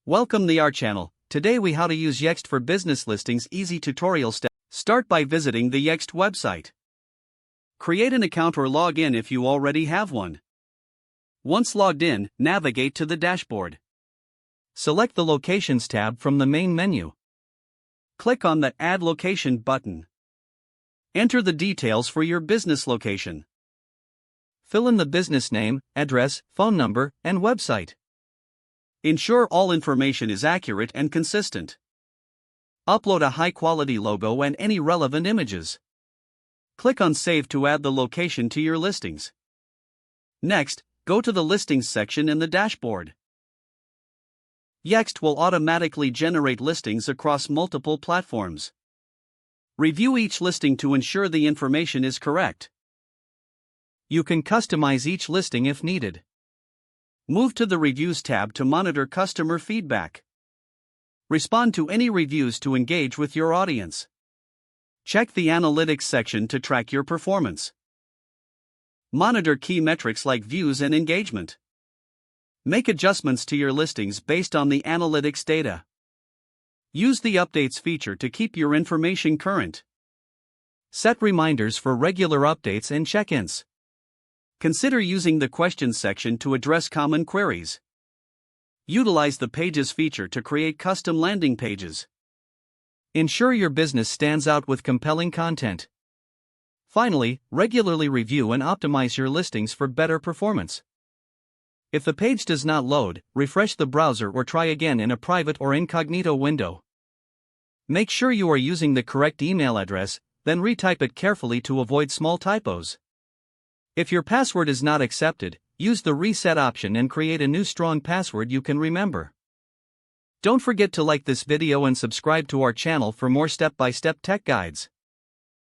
Welcome to our channel. Today we how to use Yext for business listings easy tutorial step. Start by visiting the Yext website. Create an account or log in if you already have one. Once logged in, navigate to the dashboard. Select the Locations tab from the main menu. Click on the Add Location button. Enter the details for your business location. Fill in the business name, address, phone number, and website. Ensure all information is accurate and consistent. Upload a high-quality logo and any relevant images. Click on Save to add the location to your listings. Next, go to the Listings section in the dashboard. Yext will automatically generate listings across multiple platforms. Review each listing to ensure the information is correct. You can customize each listing if needed. Move to the Reviews tab to monitor customer feedback. Respond to any reviews to engage with your audience. Check the Analytics section to track your performance. Monitor key metrics like views and engagement. Make adjustments to your listings based on the analytics data. Use the Updates feature to keep your information current. Set reminders for regular updates and check-ins. Consider using the Questions section to address common queries. Utilize the Pages feature to create custom landing pages. Ensure your business stands out with compelling content. Finally, regularly review and optimize your listings for better performance. If the page does not load, refresh the browser or try again in a private or incognito window. Make sure you are using the correct email address, then retype it carefully to avoid small typos. If your password is not accepted, use the reset option and create a new strong password you can remember. Don't forget to like this video and subscribe to our channel for more step-by-step tech guides.